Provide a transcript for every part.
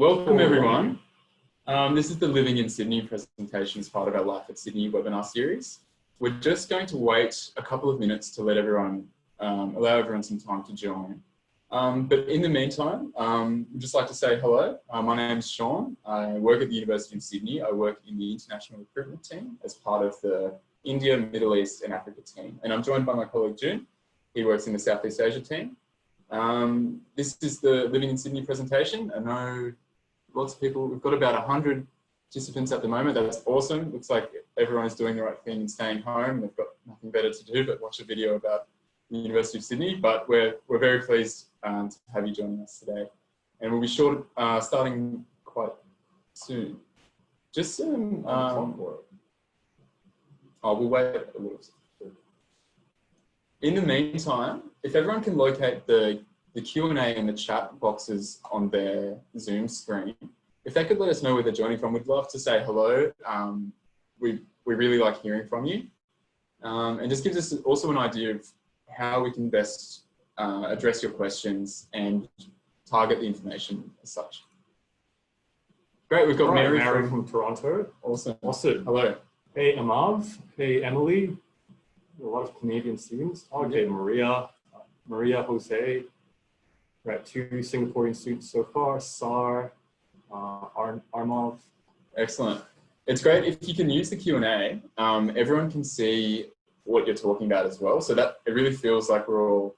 Welcome everyone. This is the Living in Sydney presentation as part of our Life at Sydney webinar series. We're just going to wait a couple of minutes to let everyone, allow everyone some time to join. But in the meantime, we'd just like to say hello. My name is Sean. I work at the University of Sydney. I work in the international recruitment team as part of the India, Middle East and Africa team. And I'm joined by my colleague June. He works in the Southeast Asia team. This is the Living in Sydney presentation. I know lots of people, we've got about 100 participants at the moment. That's awesome. Looks like everyone is doing the right thing and staying home. They've got nothing better to do but watch a video about the University of Sydney. But we're very pleased to have you joining us today. And we'll be starting quite soon. Just some, we'll wait a little. In the meantime, if everyone can locate the Q&A and the chat boxes on their Zoom screen, if they could let us know where they're joining from, we'd love to say hello. We really like hearing from you. And just gives us also an idea of how we can best address your questions and target the information as such. Great, we've got Mary from Toronto. Awesome. Hello. Hey, Amav. Hey, Emily. A lot of Canadian students. Okay, Maria, Jose. We're at 2 Singaporean students so far. Sar, Armav. Excellent. It's great if you can use the Q&A. Everyone can see what you're talking about as well. So that it really feels like we're all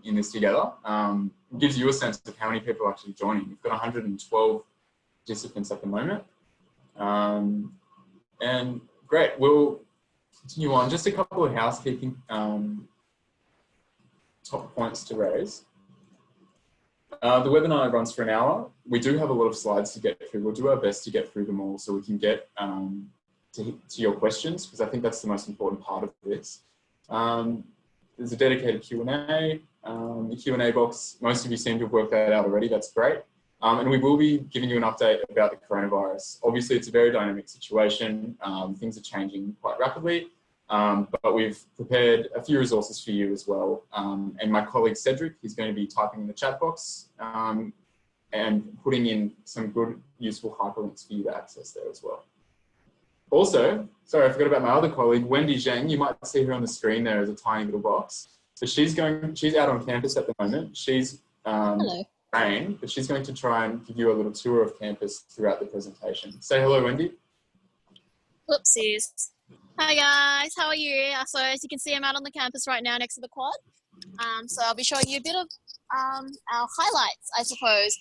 in this together. It gives you a sense of how many people are actually joining. We've got 112 participants at the moment. And great, we'll continue on. Just a couple of housekeeping top points to raise. The webinar runs for an hour. We do have a lot of slides to get through. We'll do our best to get through them all so we can get to your questions, because I think that's the most important part of this. There's a dedicated Q&A. The Q&A box, most of you seem to have worked that out already. That's great. And we will be giving you an update about the coronavirus. Obviously, it's a very dynamic situation. Things are changing quite rapidly, but we've prepared a few resources for you as well. And my colleague Cedric is going to be typing in the chat box and putting in some good, useful hyperlinks for you to access there as well. Also, sorry, I forgot about my other colleague, Wendy Zhang. You might see her on the screen there as a tiny little box. So she's out on campus at the moment. She's hello. But she's going to try and give you a little tour of campus throughout the presentation. Say hello, Wendy. Whoopsies. Hi guys, how are you? So as you can see, I'm out on the campus right now next to the quad. So I'll be showing you a bit of our highlights, I suppose,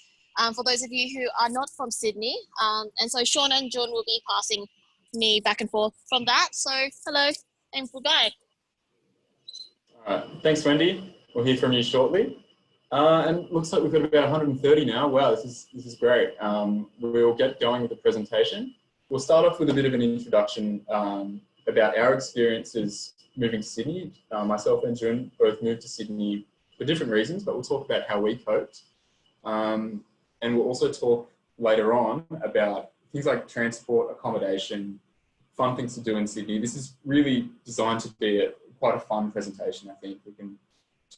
for those of you who are not from Sydney. And so Sean and John will be passing me back and forth from that. So hello and goodbye. All right, thanks, Wendy. We'll hear from you shortly. And looks like we've got about 130 now. Wow, this is great. We'll get going with the presentation. We'll start off with a bit of an introduction about our experiences moving to Sydney. Myself and June both moved to Sydney for different reasons, but we'll talk about how we coped. And we'll also talk later on about things like transport, accommodation, fun things to do in Sydney. This is really designed to be quite a fun presentation, I think. We can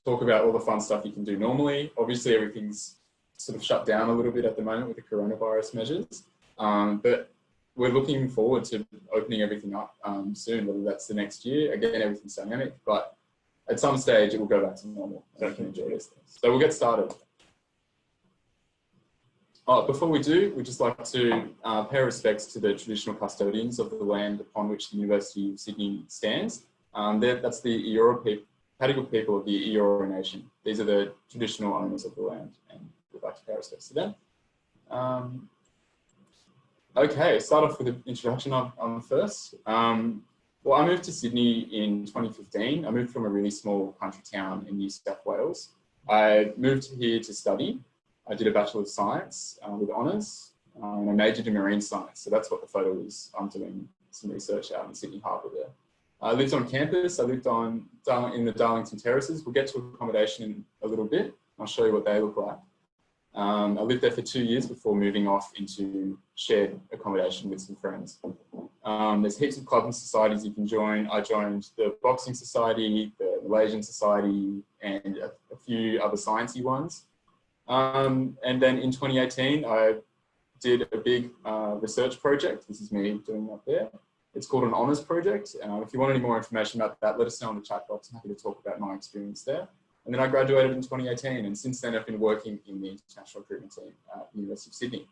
talk about all the fun stuff you can do normally. Obviously, everything's sort of shut down a little bit at the moment with the coronavirus measures, but we're looking forward to opening everything up soon, whether that's the next year. Again, everything's dynamic, but at some stage it will go back to normal and we can enjoy these things. So we'll get started. Before we do, we'd just like to pay respects to the traditional custodians of the land upon which the University of Sydney stands. That's the Gadigal people of the Eora Nation. These are the traditional owners of the land, and we'd like to pay respects to them. Okay, start off with an introduction on first. Well, I moved to Sydney in 2015. I moved from a really small country town in New South Wales. I moved here to study. I did a Bachelor of Science with honours, and I majored in marine science. So that's what the photo is. I'm doing some research out in Sydney Harbour there. I lived on campus. I lived in the Darlington Terraces. We'll get to accommodation in a little bit. I'll show you what they look like. I lived there for 2 years before moving off into shared accommodation with some friends. There's heaps of clubs and societies you can join. I joined the Boxing Society, the Malaysian Society, and a few other sciencey ones. And then in 2018, I did a big research project. This is me doing up there. It's called an honours project. If you want any more information about that, let us know in the chat box. I'm happy to talk about my experience there. And then I graduated in 2018, and since then I've been working in the international recruitment team at the University of Sydney.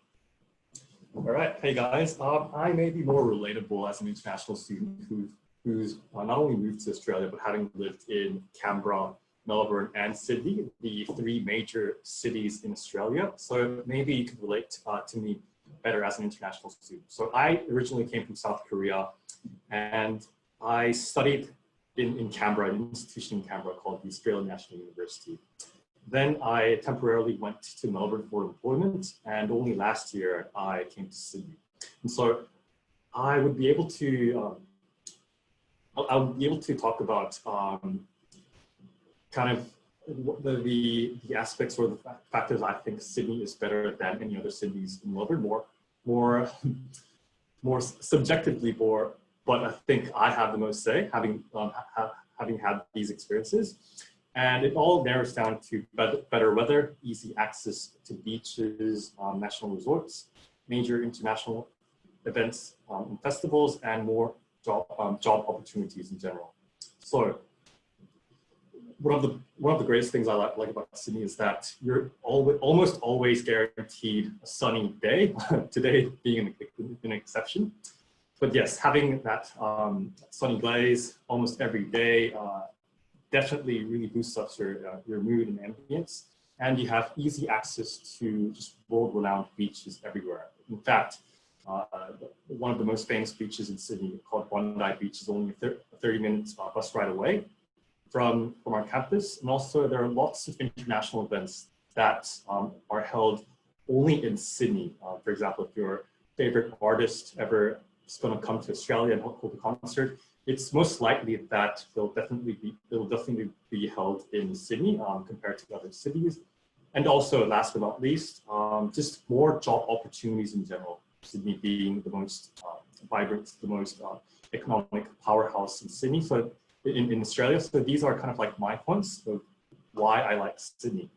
All right, hey guys, I may be more relatable as an international student who's not only moved to Australia, but having lived in Canberra, Melbourne, and Sydney, the 3 major cities in Australia. So maybe you could relate to me better as an international student. So I originally came from South Korea, and I studied in Canberra, an institution in Canberra called the Australian National University. Then I temporarily went to Melbourne for employment, and only last year I came to Sydney. And so I would be able to, I'll be able to talk about kind of the aspects or the factors I think Sydney is better than any other cities in Melbourne, more subjectively, but I think I have the most say, having had these experiences. And it all narrows down to better weather, easy access to beaches, national resorts, major international events and festivals, and more job opportunities in general. So one of the greatest things I like about Sydney is that you're almost always guaranteed a sunny day, today being an exception. But yes, having that sunny glaze almost every day definitely really boosts up your mood and ambience. And you have easy access to just world-renowned beaches everywhere. In fact, one of the most famous beaches in Sydney, called Wendy Beach, is only a 30-minute bus ride away from our campus. And also there are lots of international events that are held only in Sydney. For example, if your favorite artist ever is going to come to Australia and hold a concert, it's most likely that it'll definitely be held in Sydney compared to other cities. And also, last but not least, just more job opportunities in general. Sydney being the most vibrant, the most economic powerhouse in Sydney. So in Australia. So these are kind of like my points of why I like Sydney.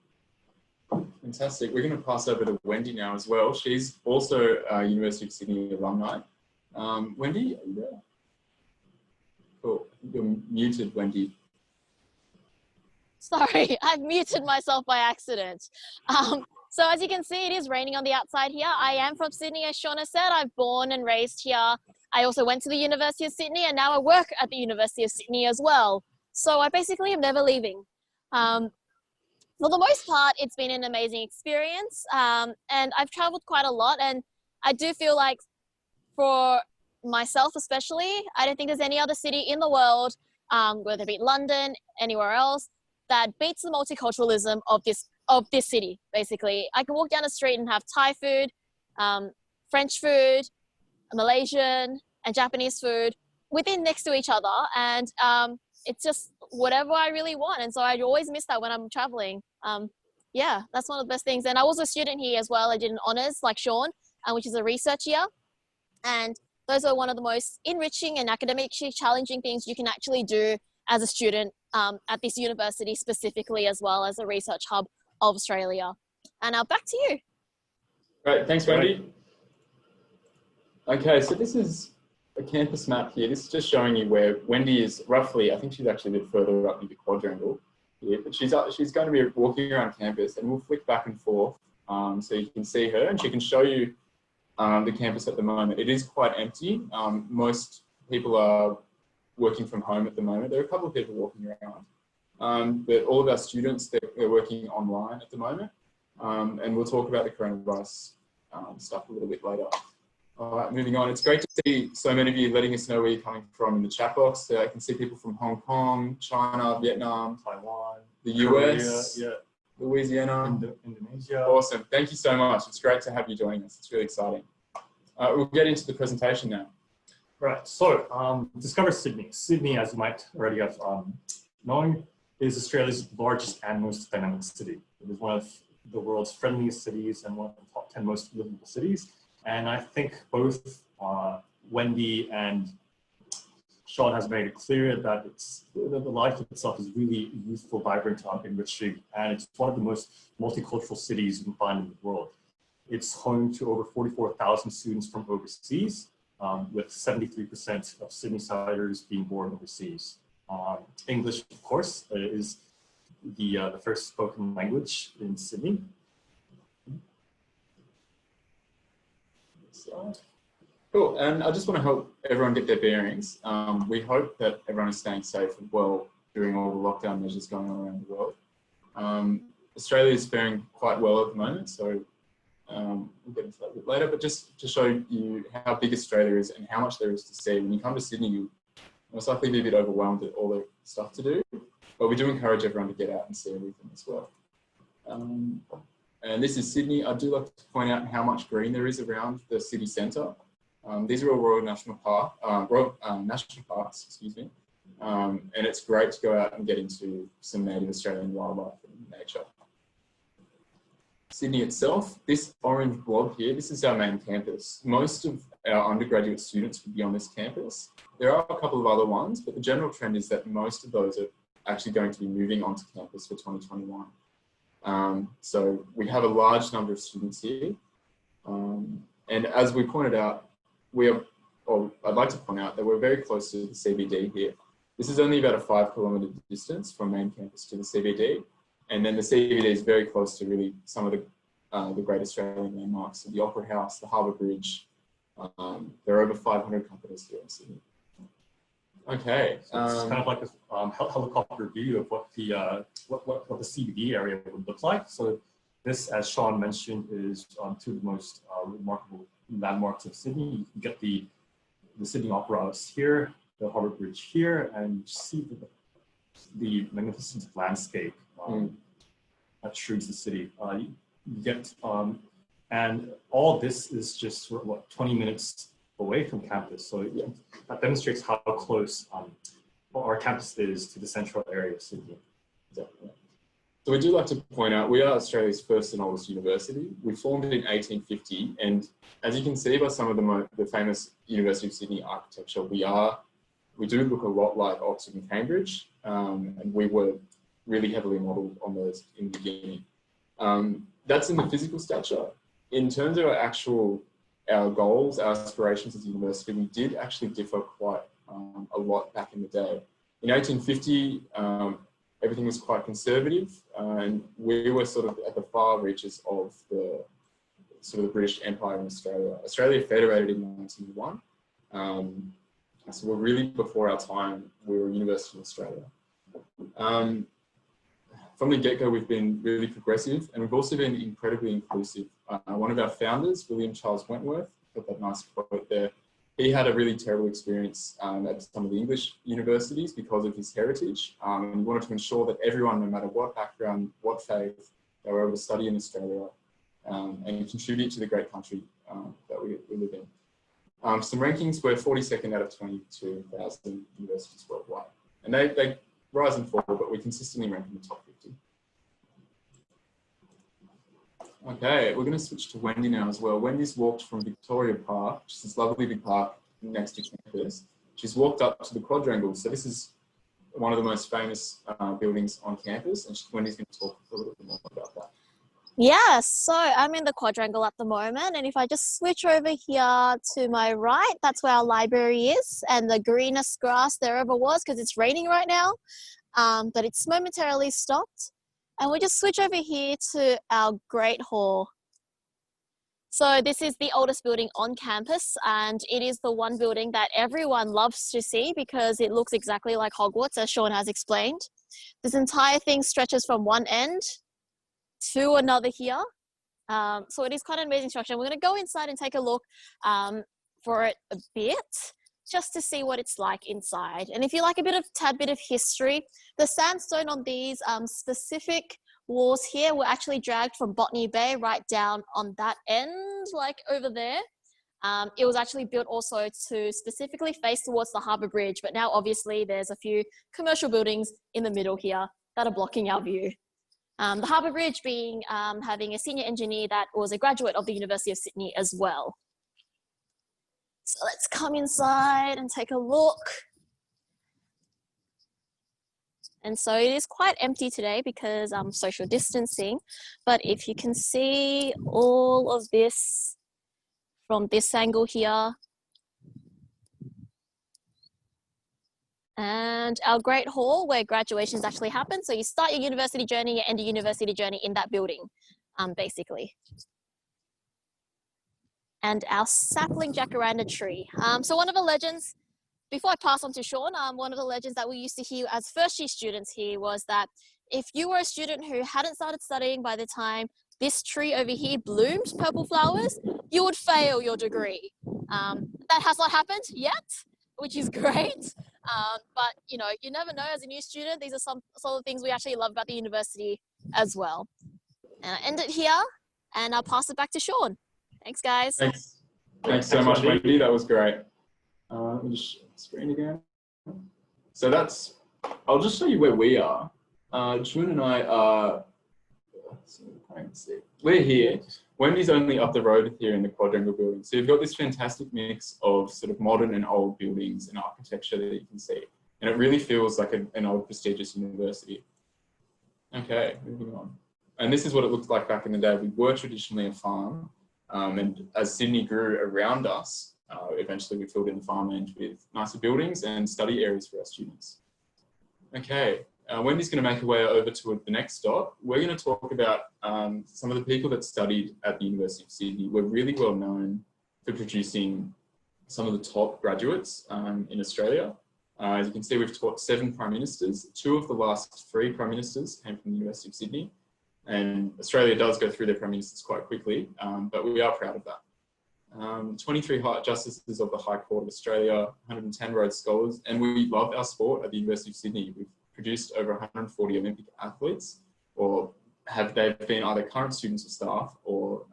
Fantastic. We're going to pass over to Wendy now as well. She's also a University of Sydney alumni. Wendy, are you there? Cool. You're muted, Wendy. Sorry, I've muted myself by accident. So as you can see, it is raining on the outside here. I am from Sydney, as Shauna said. I'm born and raised here. I also went to the University of Sydney, and now I work at the University of Sydney as well. So I basically am never leaving. For the most part, it's been an amazing experience. And I've traveled quite a lot, and I do feel like for myself especially, I don't think there's any other city in the world, whether it be London, anywhere else, that beats the multiculturalism of this city, basically. I can walk down the street and have Thai food, French food, Malaysian and Japanese food within next to each other. And it's just whatever I really want. And so I always miss that when I'm traveling. Yeah, that's one of the best things. And I was a student here as well. I did an honours like Sean, which is a research year. And those are one of the most enriching and academically challenging things you can actually do as a student at this university specifically, as well as a research hub of Australia. And now back to you. Great, thanks Wendy. Okay, so this is a campus map here. This is just showing you where Wendy is roughly. I think she's actually a bit further up in the Quadrangle here, but she's going to be walking around campus, and we'll flick back and forth so you can see her, and she can show you the campus at the moment. It is quite empty. Most people are working from home at the moment. There are a couple of people walking around, but all of our students, they're working online at the moment. And we'll talk about the coronavirus stuff a little bit later. All right, moving on. It's great to see so many of you letting us know where you're coming from in the chat box. I can see people from Hong Kong, China, Vietnam, Taiwan, the US, Korea, Louisiana, Indonesia. Awesome. Thank you so much. It's great to have you joining us. It's really exciting. We'll get into the presentation now. Right. So discover Sydney. Sydney, as you might already have known, is Australia's largest and most dynamic city. It is one of the world's friendliest cities and one of the top 10 most livable cities. And I think both Wendy and Sean has made it clear that the life itself is really youthful, vibrant, enriching, and it's one of the most multicultural cities you can find in the world. It's home to over 44,000 students from overseas, with 73% of Sydney-siders being born overseas. English, of course, is the first spoken language in Sydney. Cool, and I just want to help everyone get their bearings. We hope that everyone is staying safe and well during all the lockdown measures going on around the world. Australia is faring quite well at the moment, so we'll get into that a bit later, but just to show you how big Australia is and how much there is to see. When you come to Sydney, you'll most likely be a bit overwhelmed at all the stuff to do, but we do encourage everyone to get out and see everything as well. And this is Sydney. I do like to point out how much green there is around the city centre. These are all Royal National Parks, excuse me. And it's great to go out and get into some native Australian wildlife and nature. Sydney itself, this orange blob here, this is our main campus. Most of our undergraduate students would be on this campus. There are a couple of other ones, but the general trend is that most of those are actually going to be moving onto campus for 2021. So we have a large number of students here. And as we pointed out, I'd like to point out that we're very close to the CBD here. This is only about a 5-kilometre distance from main campus to the CBD. And then the CBD is very close to really some of the great Australian landmarks, so the Opera House, the Harbour Bridge. There are over 500 companies here in Sydney. Okay. So it's kind of like a helicopter view of what the CBD area would look like. So this, as Sean mentioned, is two of the most remarkable landmarks of Sydney. You can get the Sydney Opera House here, the Harbour Bridge here, and see the magnificent landscape that shoots the city. You get, and all this is just what, 20 minutes away from campus. So that demonstrates how close our campus is to the central area of Sydney. Definitely. So we do like to point out, we are Australia's first and oldest university. We formed in 1850, and as you can see by some of the famous University of Sydney architecture, we do look a lot like Oxford and Cambridge, and we were really heavily modelled on those in the beginning. That's in the physical stature. In terms of our goals, our aspirations as a university, we did actually differ quite a lot back in the day. In 1850, everything was quite conservative, and we were sort of at the far reaches of the British Empire in Australia. Australia federated in 1901, so we're really before our time. We were a university in Australia. From the get-go, we've been really progressive, and we've also been incredibly inclusive. One of our founders, William Charles Wentworth, got that nice quote there. He had a really terrible experience at some of the English universities because of his heritage, and he wanted to ensure that everyone, no matter what background, what faith, they were able to study in Australia and contribute to the great country that we live in. Some rankings, we're 42nd out of 22,000 universities worldwide, and they rise and fall, but we consistently rank in the top 50. Okay, we're going to switch to Wendy now as well. Wendy's walked from Victoria Park, which is this lovely big park next to campus. She's walked up to the Quadrangle. So this is one of the most famous buildings on campus, and Wendy's going to talk a little bit more about that. Yeah, so I'm in the Quadrangle at the moment, and if I just switch over here to my right, that's where our library is, and the greenest grass there ever was because it's raining right now, but it's momentarily stopped. And we just switch over here to our Great Hall. So this is the oldest building on campus, and it is the one building that everyone loves to see because it looks exactly like Hogwarts, as Sean has explained. This entire thing stretches from one end to another here. So it is quite an amazing structure. We're going to go inside and take a look for it a bit, just to see what it's like inside. And if you like a tad bit of history, the sandstone on these specific walls here were actually dragged from Botany Bay right down on that end, like over there. It was actually built also to specifically face towards the Harbour Bridge, but now obviously there's a few commercial buildings in the middle here that are blocking our view. The Harbour Bridge being having a senior engineer that was a graduate of the University of Sydney as well. So let's come inside and take a look. And so it is quite empty today because social distancing. But if you can see all of this from this angle here, and our great hall where graduations actually happen. So you start your university journey, you end your university journey in that building, basically. And our sapling jacaranda tree. So one of the legends, before I pass on to Sean, one of the legends that we used to hear as first year students here was that if you were a student who hadn't started studying by the time this tree over here bloomed purple flowers, you would fail your degree. That has not happened yet, which is great. But you know, you never know as a new student. These are some of the things we actually love about the university as well. And I end it here, and I'll pass it back to Sean. Thanks, guys. Thanks so much, Wendy. That was great. Let me just share the screen again. So I'll just show you where we are. Jun and I are, we're here. Wendy's only up the road here in the Quadrangle building. So you've got this fantastic mix of sort of modern and old buildings and architecture that you can see. And it really feels like an old prestigious university. Okay, moving on. And this is what it looked like back in the day. We were traditionally a farm. And as Sydney grew around us, eventually we filled in the farmland with nicer buildings and study areas for our students. Okay, Wendy's going to make her way over to the next stop. We're going to talk about some of the people that studied at the University of Sydney. We're really well known for producing some of the top graduates in Australia. As you can see, we've taught 7 prime ministers. 2 of the last 3 prime ministers came from the University of Sydney. And Australia does go through their prime ministers quite quickly, but we are proud of that. 23 justices of the High Court of Australia, 110 Rhodes Scholars, and we love our sport at the University of Sydney. We've produced over 140 Olympic athletes, or they've been either current students or staff or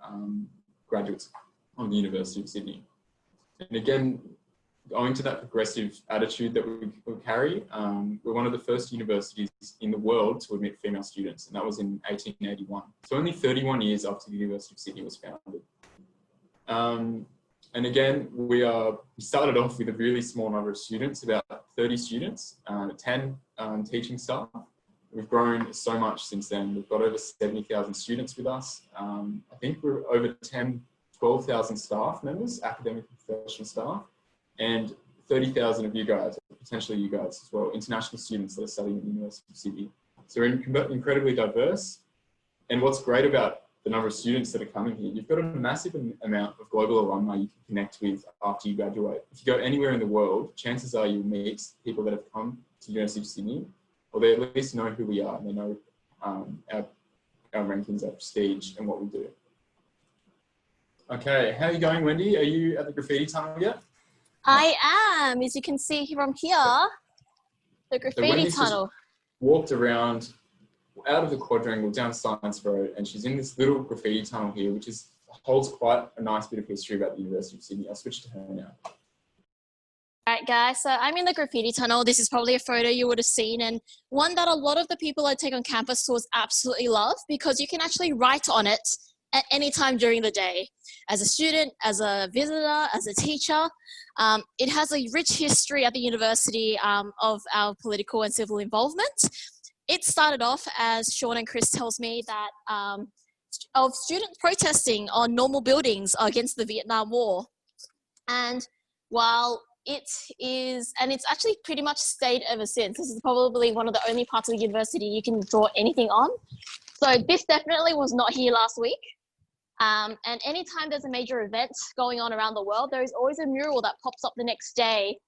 graduates of the University of Sydney. And again, owing to that progressive attitude that we carry, we're one of the first universities in the world to admit female students, and that was in 1881. So only 31 years after the University of Sydney was founded. And again, we started off with a really small number of students, about 30 students, 10 teaching staff. We've grown so much since then. We've got over 70,000 students with us. I think we're over 12,000 staff members, academic and professional staff, and 30,000 of you guys, potentially you guys as well, international students that are studying at the University of Sydney. So we're incredibly diverse. And what's great about the number of students that are coming here, you've got a massive amount of global alumni you can connect with after you graduate. If you go anywhere in the world, chances are you'll meet people that have come to the University of Sydney, or they at least know who we are, and they know our rankings, our prestige, and what we do. Okay, how are you going, Wendy? Are you at the Graffiti Tunnel yet? I am, as you can see from here, the Graffiti Tunnel. Walked around out of the Quadrangle down Science Road, and she's in this little graffiti tunnel here, which holds quite a nice bit of history about the University of Sydney. I'll switch to her now. All right, guys, so I'm in the Graffiti Tunnel. This is probably a photo you would have seen, and one that a lot of the people I take on campus tours absolutely love, because you can actually write on it at any time during the day. As a student, as a visitor, as a teacher, it has a rich history at the university of our political and civil involvement. It started off, as Sean and Chris tells me, that of students protesting on normal buildings against the Vietnam War. And while it's actually pretty much stayed ever since. This is probably one of the only parts of the university you can draw anything on. So this definitely was not here last week. And anytime there's a major event going on around the world, there is always a mural that pops up the next day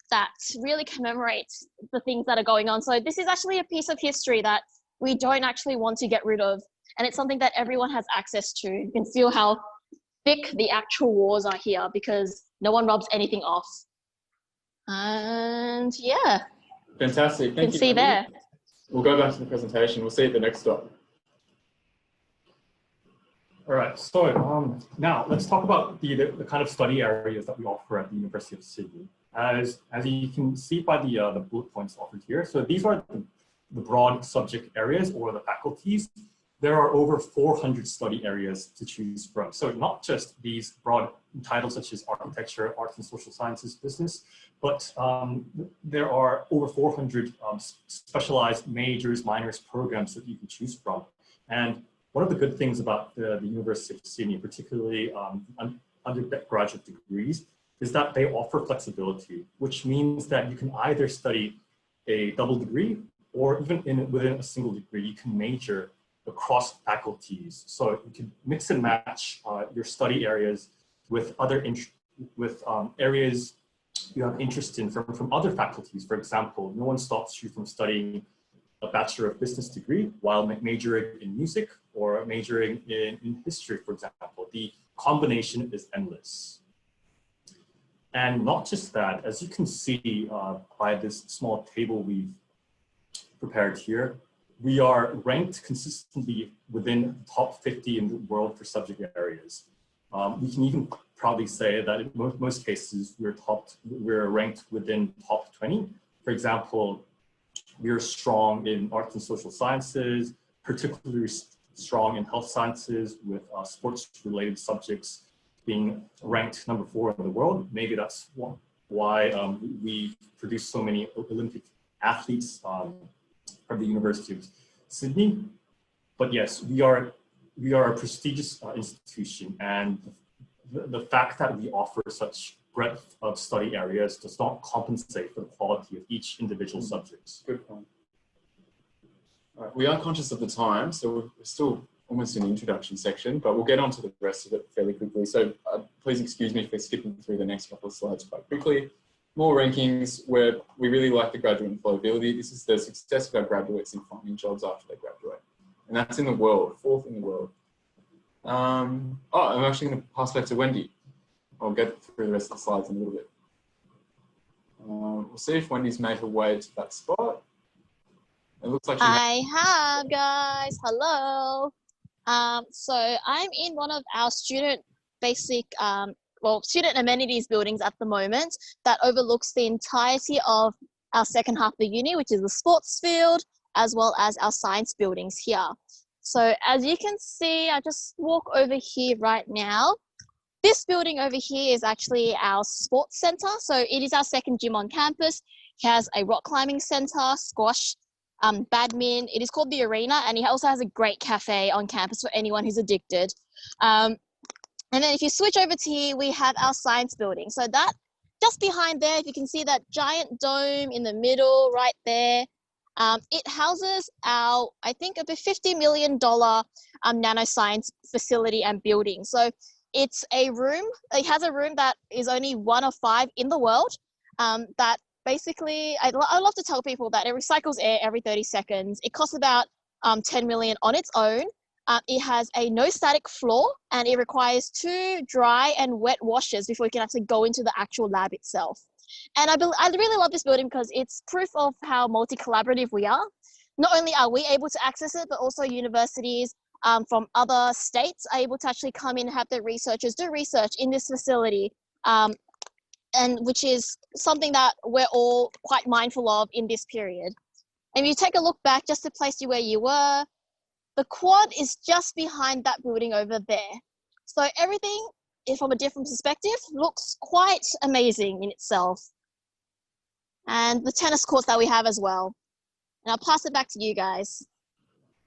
that really commemorates the things that are going on. So this is actually a piece of history that we don't actually want to get rid of. And it's something that everyone has access to. You can feel how thick the actual walls are here because no one rubs anything off. And yeah. Fantastic. Thank you. See there. We'll go back to the presentation. We'll see you at the next stop. All right, so now let's talk about the kind of study areas that we offer at the University of Sydney. As you can see by the bullet points offered here, so these are the broad subject areas or the faculties there are over 400 study areas to choose from. So not just these broad titles such as architecture, arts and social sciences, business, but there are over 400 specialized majors, minors, programs that you can choose from. And one of the good things about the University of Sydney, particularly undergraduate degrees, is that they offer flexibility, which means that you can either study a double degree or even within a single degree, you can major across faculties. So you can mix and match your study areas with other areas you have interest in from other faculties. For example, no one stops you from studying a Bachelor of Business degree while majoring in music or majoring in history, for example. The combination is endless. And not just that, as you can see by this small table we've prepared here, we are ranked consistently within the top 50 in the world for subject areas. We can even proudly say that in most cases, we're ranked within top 20. For example, we are strong in arts and social sciences, particularly strong in health sciences with sports-related subjects being ranked number 4 in the world. Maybe that's why we produce so many Olympic athletes from the University of Sydney. But yes, we are a prestigious institution, and the fact that we offer such breadth of study areas does not compensate for the quality of each individual subject. Good point. All right, we are conscious of the time, so we're still almost in the introduction section, but we'll get on to the rest of it fairly quickly. So please excuse me for skipping through the next couple of slides quite quickly. More rankings where we really like the graduate employability. This is the success of our graduates in finding jobs after they graduate. And that's in the world, 4th in the world. I'm actually going to pass back to Wendy. I'll get through the rest of the slides in a little bit. We'll see if Wendy's made her way to that spot. It looks like I have, guys. Hello. So I'm in one of our student amenities buildings at the moment that overlooks the entirety of our second half of the uni, which is the sports field, as well as our science buildings here. So as you can see, I just walk over here right now. This building over here is actually our sports center. So it is our second gym on campus. It has a rock climbing center, squash, badminton. It is called the Arena, and it also has a great cafe on campus for anyone who's addicted. And then if you switch over to here, we have our science building. So that just behind there, if you can see that giant dome in the middle right there, it houses our, I think, a $50 million nanoscience facility and building. So it's a room, it has a room that is only 1 of 5 in the world that basically, I love to tell people that it recycles air every 30 seconds. It costs about 10 million on its own. It has a no static floor, and it requires 2 dry and wet washes before you can actually go into the actual lab itself. And I really love this building because it's proof of how multi-collaborative we are. Not only are we able to access it, but also universities from other states are able to actually come in and have their researchers do research in this facility, and which is something that we're all quite mindful of in this period. And if you take a look back just to place you where you were, the quad is just behind that building over there. So everything, from a different perspective, looks quite amazing in itself. And the tennis courts that we have as well. And I'll pass it back to you guys.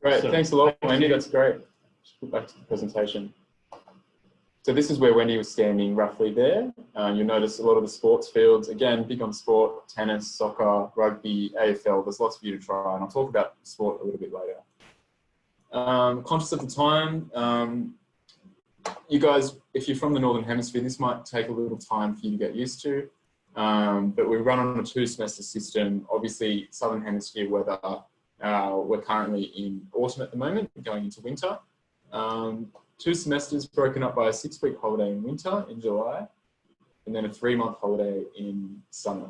Great, thanks a lot, Wendy. That's great. Just put back to the presentation. So this is where Wendy was standing, roughly there. You'll notice a lot of the sports fields. Again, big on sport, tennis, soccer, rugby, AFL. There's lots for you to try, and I'll talk about sport a little bit later. Conscious of the time, you guys, if you're from the Northern Hemisphere, this might take a little time for you to get used to. But we run on a 2-semester system. Obviously, Southern Hemisphere weather, we're currently in autumn at the moment, going into winter. 2 semesters broken up by a 6-week holiday in winter in July, and then a 3-month holiday in summer.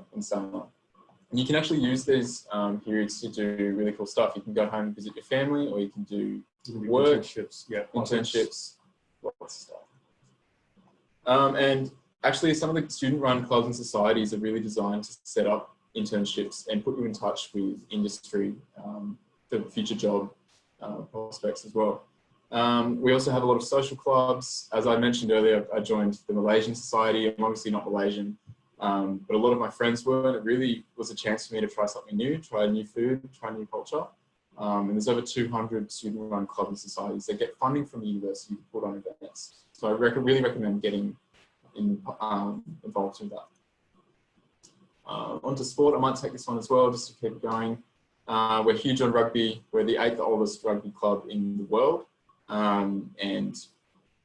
And you can actually use these periods to do really cool stuff. You can go home and visit your family, or you can do work, internships, lots of stuff. And actually, some of the student-run clubs and societies are really designed to set up internships and put you in touch with industry for future job prospects as well. We also have a lot of social clubs. As I mentioned earlier, I joined the Malaysian Society. I'm obviously not Malaysian, but a lot of my friends were, and it really was a chance for me to try something new, try new food, try new culture. And there's over 200 student-run clubs and societies that get funding from the university to put on events. So I really recommend getting involved in that. Onto sport, I might take this one as well, just to keep it going. We're huge on rugby. We're the 8th oldest rugby club in the world. And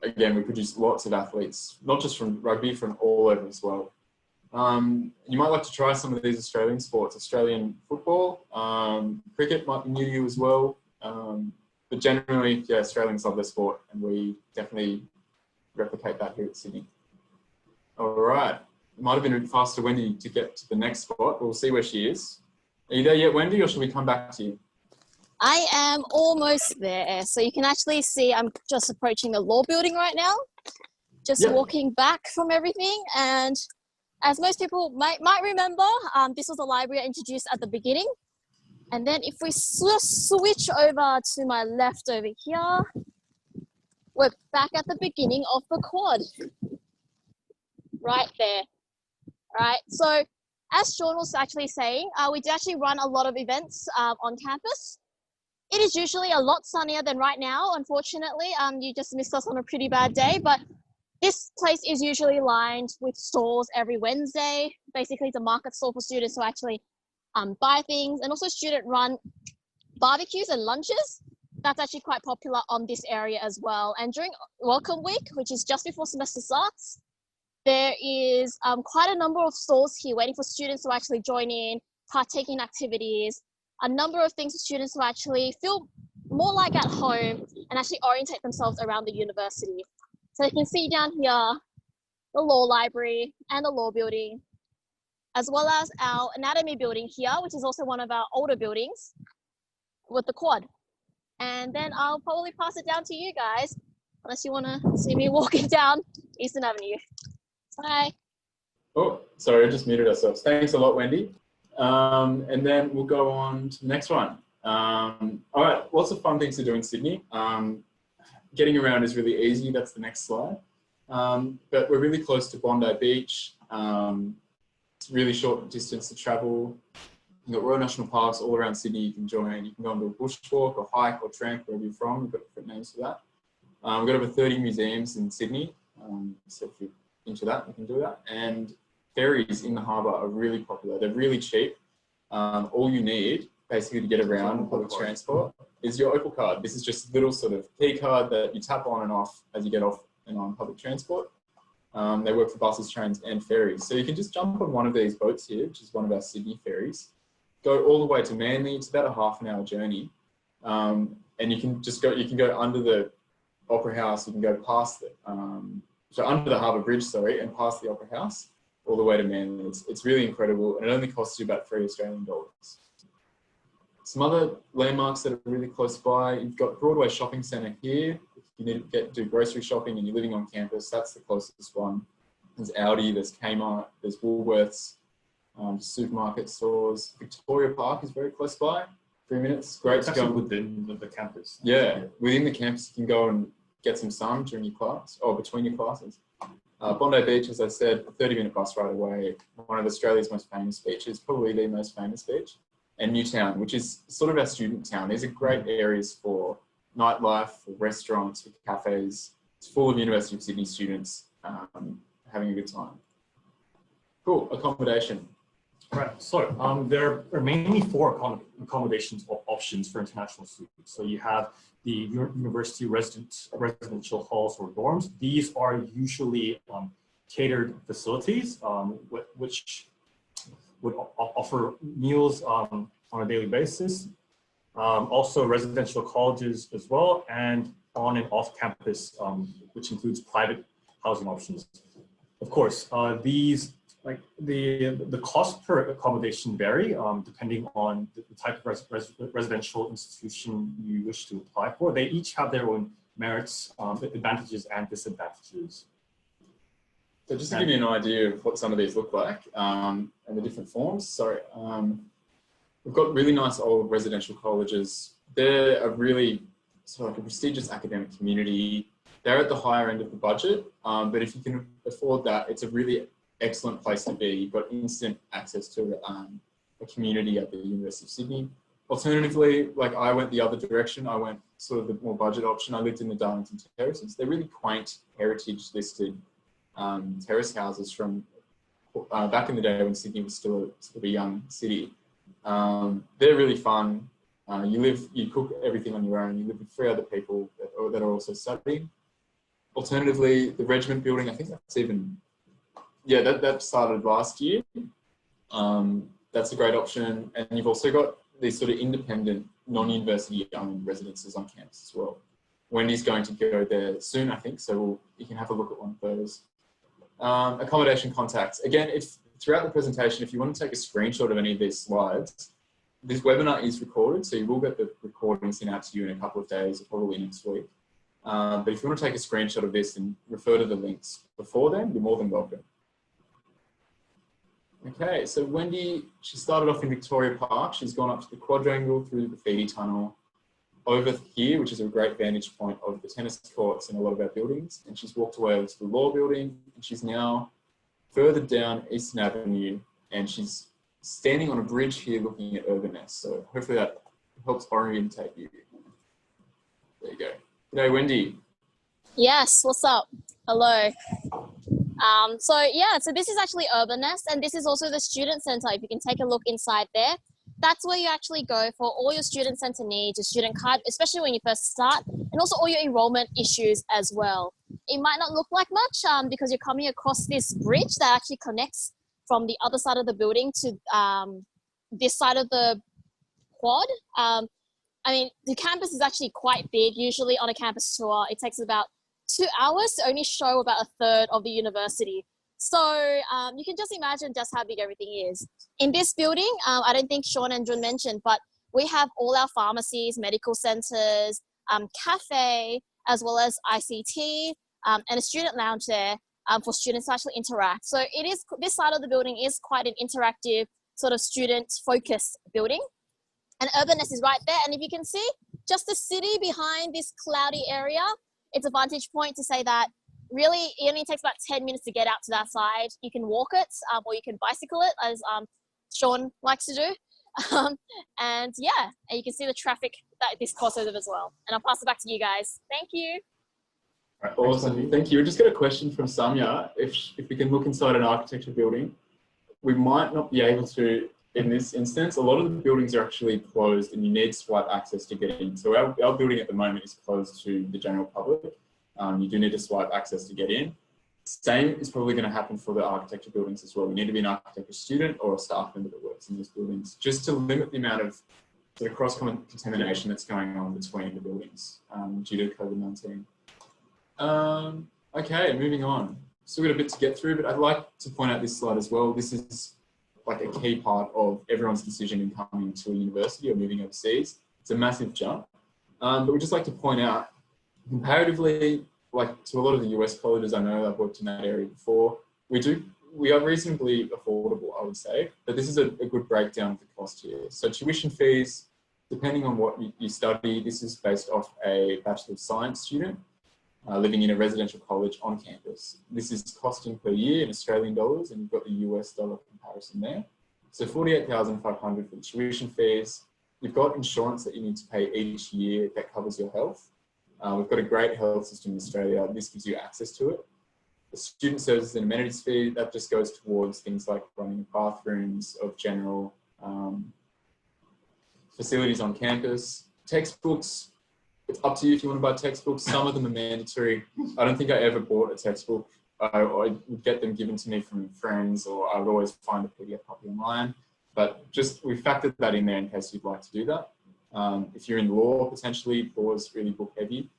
again, we produce lots of athletes, not just from rugby, from all over as well. You might like to try some of these Australian sports. Australian football, cricket might be new to you as well. But generally, yeah, Australians love their sport, and we definitely replicate that here at Sydney. All right. It might have been a bit faster, Wendy, to get to the next spot. We'll see where she is. Are you there yet, Wendy, or should we come back to you? I am almost there. So you can actually see I'm just approaching the law building right now. Just walking back from everything. And as most people might remember, this was a library I introduced at the beginning. And then if we switch over to my left over here, we're back at the beginning of the quad. Right there. Right. So as Sean was actually saying, we do actually run a lot of events on campus. It is usually a lot sunnier than right now, unfortunately. You just missed us on a pretty bad day, but this place is usually lined with stalls every Wednesday. Basically, it's a market stall for students who actually buy things, and also student-run barbecues and lunches. That's actually quite popular on this area as well. And during Welcome Week, which is just before semester starts, there is quite a number of stalls here waiting for students to actually join in, partake in activities, a number of things for students to actually feel more like at home and actually orientate themselves around the university. So you can see down here, the law library and the law building, as well as our anatomy building here, which is also one of our older buildings with the quad. And then I'll probably pass it down to you guys, unless you want to see me walking down Eastern Avenue. Bye. Oh, sorry, I just muted ourselves. Thanks a lot, Wendy. And then we'll go on to the next one. All right, lots of fun things to do in Sydney. Getting around is really easy. That's the next slide. But we're really close to Bondi Beach. It's a really short distance to travel. You've got Royal National Parks all around Sydney you can join. You can go on to a bushwalk or hike or tramp, wherever you're from. We've got different names for that. We've got over 30 museums in Sydney. So if you're into that, you can do that. And ferries in the harbour are really popular. They're really cheap. All you need basically to get around public transport is your Opal card. This is just a little sort of key card that you tap on and off as you get off and on public transport. They work for buses, trains and ferries. So you can just jump on one of these boats here, which is one of our Sydney ferries, go all the way to Manly. It's about a half-an-hour journey. And you can just go, you can go under the Opera House, you can go past it, so under the Harbour Bridge, sorry, and past the Opera House all the way to Manly. It's really incredible, and it only costs you about $3 Australian. Some other landmarks that are really close by, you've got Broadway Shopping Centre here. If you need to do grocery shopping and you're living on campus, that's the closest one. There's Aldi, there's Kmart, there's Woolworths, supermarket stores. Victoria Park is very close by, 3 minutes. Great to go within the campus. Yeah, within the campus you can go and get some sun during your class or between your classes. Bondi Beach, as I said, a 30-minute bus ride away, one of Australia's most famous beaches, probably the most famous beach. And Newtown, which is sort of our student town. These are great areas for nightlife, for restaurants, for cafes. It's full of University of Sydney students having a good time. Cool, accommodation. Right, so there are mainly 4 accommodations options for international students. So you have the university residential halls or dorms. These are usually catered facilities, which would offer meals on a daily basis. Also residential colleges as well, and on and off campus, which includes private housing options. Of course, these, like the cost per accommodation vary depending on the type of residential institution you wish to apply for. They each have their own merits, advantages and disadvantages. So just to give you an idea of what some of these look like and the different forms. So we've got really nice old residential colleges they're a really sort of like a prestigious academic community. They're at the higher end of the budget, but if you can afford that, it's a really excellent place to be. You've got instant access to a community at the University of Sydney. Alternatively, like I went the other direction. I went sort of the more budget option. I lived in the Darlington Terraces. They're really quaint, heritage listed terrace houses from back in the day when Sydney was still sort of a young city. They're really fun. You cook everything on your own. You live with 3 other people that are also studying. Alternatively, the Regiment building, I think that's even, yeah, that started last year. That's a great option. And you've also got these sort of independent, non-university owned residences on campus as well. Wendy's going to go there soon, I think, so you can have a look at one of those. Accommodation Contacts. Again, if throughout the presentation, if you want to take a screenshot of any of these slides, this webinar is recorded, so you will get the recording sent out to you in a couple of days, or probably next week. But if you want to take a screenshot of this and refer to the links before then, you're more than welcome. Okay, so Wendy, she started off in Victoria Park. She's gone up to the Quadrangle through the Graffiti Tunnel over here, which is a great vantage point of the tennis courts and a lot of our buildings. And she's walked away over to the Law Building, and she's now further down Eastern Avenue, and she's standing on a bridge here looking at Urbanus. So hopefully that helps orientate you. There you go. G'day, Wendy. Yes, what's up? Hello. So this is actually Urbanus, and this is also the student center. If you can take a look inside there, that's where you actually go for all your student center needs, your student card, especially when you first start, and also all your enrollment issues as well. It might not look like much because you're coming across this bridge that actually connects from the other side of the building to this side of the quad. I mean, the campus is actually quite big. Usually on a campus tour, it takes about 2 hours to only show about a third of the university. So you can just imagine just how big everything is. In this building, I don't think Sean and Jun mentioned, but we have all our pharmacies, medical centers, cafe, as well as ICT, and a student lounge there for students to actually interact. So it is, this side of the building is quite an interactive sort of student-focused building. And Urbanus is right there. And if you can see, just the city behind this cloudy area, it's a vantage point to say that really it only takes about 10 minutes to get out to that side. You can walk it or you can bicycle it, as Sean likes to do. And yeah, and you can see the traffic that this crosses over as well. And I'll pass it back to you guys. Thank you. Right, awesome, thank you. We just got a question from Samya. If we can look inside an architecture building, we might not be able to in this instance. A lot of the buildings are actually closed and you need swipe access to get in. So our building at the moment is closed to the general public. You do need to swipe access to get in. Same is probably going to happen for the architecture buildings as well. You need to be an architecture student or a staff member that works in those buildings, just to limit the amount of sort of cross-contamination that's going on between the buildings due to COVID-19. Okay, moving on. Still got a bit to get through, but I'd like to point out this slide as well. This is like a key part of everyone's decision in coming to a university or moving overseas. It's a massive jump. But we'd just like to point out, comparatively, like to a lot of the US colleges, I know I've worked in that area before, we are reasonably affordable, I would say, but this is a good breakdown of the cost here. So tuition fees, depending on what you study, this is based off a Bachelor of Science student living in a residential college on campus. This is costing per year in Australian dollars, and you've got the US dollar comparison there. So $48,500 for the tuition fees. You've got insurance that you need to pay each year that covers your health. We've got a great health system in Australia. This gives you access to it. The student services and amenities fee, that just goes towards things like running bathrooms of general facilities on campus. Textbooks, it's up to you if you want to buy textbooks. Some of them are mandatory. I don't think I ever bought a textbook. I would get them given to me from friends, or I would always find a PDF copy online. But just, we factored that in there in case you'd like to do that. If you're in law, potentially, law is really book heavy.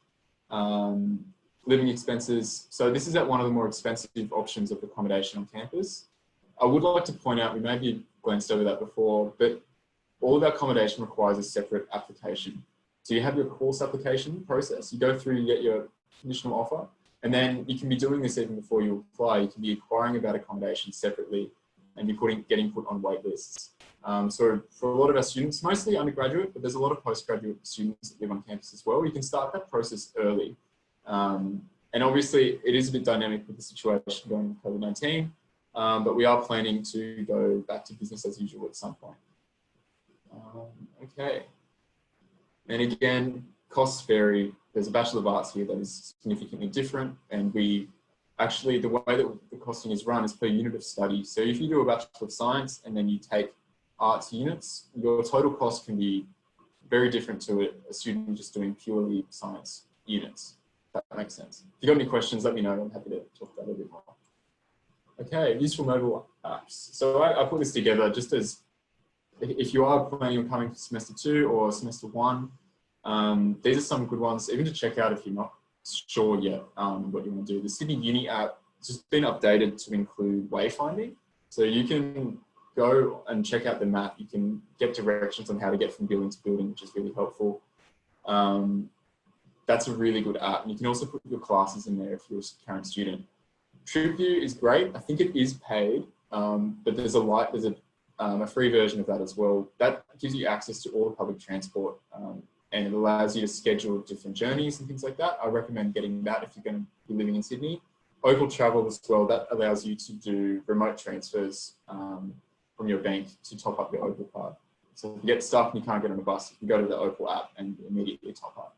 Living expenses. So this is at one of the more expensive options of accommodation on campus. I would like to point out, we maybe glanced over that before, but all of our accommodation requires a separate application. So you have your course application process, you go through, you get your conditional offer, and then you can be doing this even before you apply. You can be inquiring about accommodation separately and be getting put on wait lists. So for a lot of our students, mostly undergraduate, but there's a lot of postgraduate students that live on campus as well. You can start that process early. And obviously it is a bit dynamic with the situation going with COVID-19, but we are planning to go back to business as usual at some point. Okay. And again, costs vary. There's a Bachelor of Arts here that is significantly different, and we actually, the way that the costing is run is per unit of study. So if you do a Bachelor of Science and then you take arts units, your total cost can be very different to a student just doing purely science units. If that makes sense. If you've got any questions, let me know. I'm happy to talk about it a bit more. Okay, useful mobile apps. So I put this together just as, if you are planning on coming for semester 2 or semester 1, these are some good ones, even to check out if you're not sure yet what you want to do. The Sydney Uni app has just been updated to include wayfinding. So you can go and check out the map. You can get directions on how to get from building to building, which is really helpful. That's a really good app. And you can also put your classes in there if you're a current student. TripView is great. I think it is paid, but there's a free version of that as well. That gives you access to all the public transport, and it allows you to schedule different journeys and things like that. I recommend getting that if you're going to be living in Sydney. Opal Travel as well, that allows you to do remote transfers from your bank to top up your Opal card. So if you get stuck and you can't get on a bus, you can go to the Opal app and immediately top up.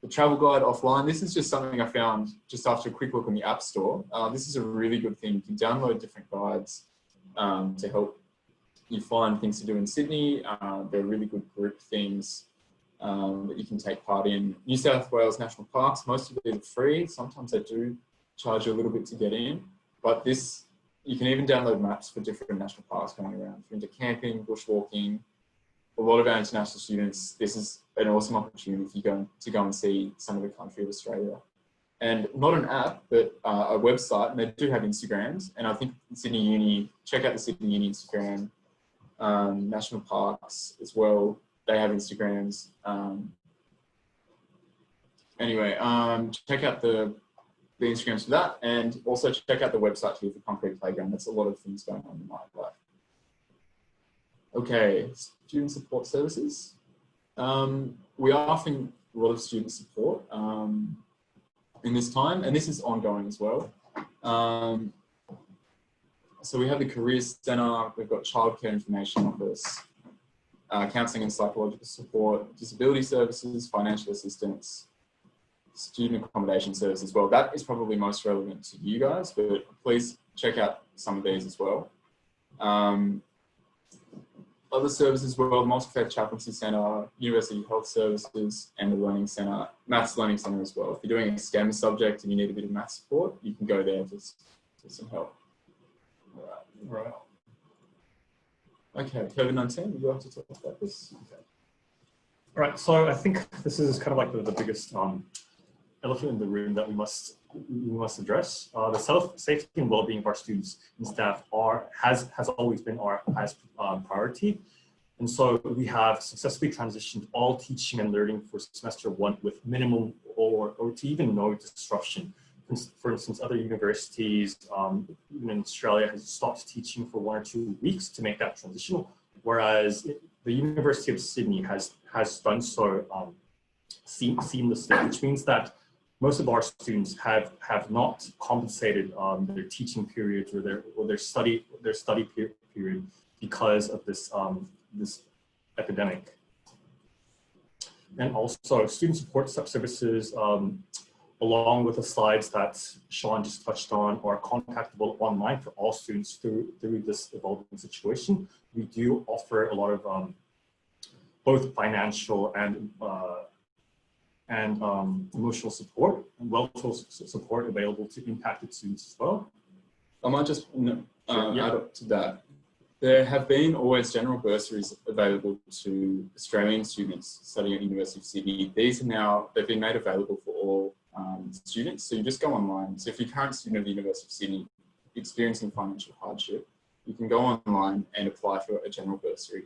The Travel Guide offline, this is just something I found just after a quick look in the App Store. This is a really good thing. You can download different guides to help you find things to do in Sydney. They're really good group things that you can take part in. New South Wales National Parks, most of these are free. Sometimes they do charge you a little bit to get in, but this, you can even download maps for different national parks going around. If you're into camping, bushwalking, a lot of our international students, this is an awesome opportunity for you to go and see some of the country of Australia. And not an app, but a website, and they do have Instagrams. And I think Sydney Uni, check out the Sydney Uni Instagram, national parks as well. They have Instagrams. Anyway, check out the Instagrams for that, and also check out the website too for Concrete Playground. That's a lot of things going on in my life. Okay, student support services. We are offering a lot of student support in this time, and this is ongoing as well. So we have the Careers Centre, we've got Childcare Information Office, counselling and psychological support, disability services, financial assistance, student accommodation service as well. That is probably most relevant to you guys, but please check out some of these as well. Other services, well, Multi-Faith Chaplaincy Centre, University Health Services, and the Learning Centre, Maths Learning Centre as well. If you're doing a STEM subject and you need a bit of math support, you can go there for some help. All right. Okay, COVID-19, would you like to talk about this? Okay. All right, so I think this is kind of like the biggest elephant in the room that we must address. The safety and well-being of our students and staff has always been our highest priority. And so we have successfully transitioned all teaching and learning for semester 1 with minimal or to even no disruption. For instance, other universities, even in Australia, has stopped teaching for 1 or 2 weeks to make that transition, whereas the University of Sydney has done so seamlessly, which means that most of our students have not compensated their teaching periods or their study period because of this this epidemic. And also, student support services, along with the slides that Sean just touched on, are contactable online for all students through this evolving situation. We do offer a lot of both financial and emotional support and well-told support available to impacted students as well. I might just add up to that. There have been always general bursaries available to Australian students studying at University of Sydney. These are now, they've been made available for all students. So you just go online. So if you're a current student of the University of Sydney experiencing financial hardship, you can go online and apply for a general bursary.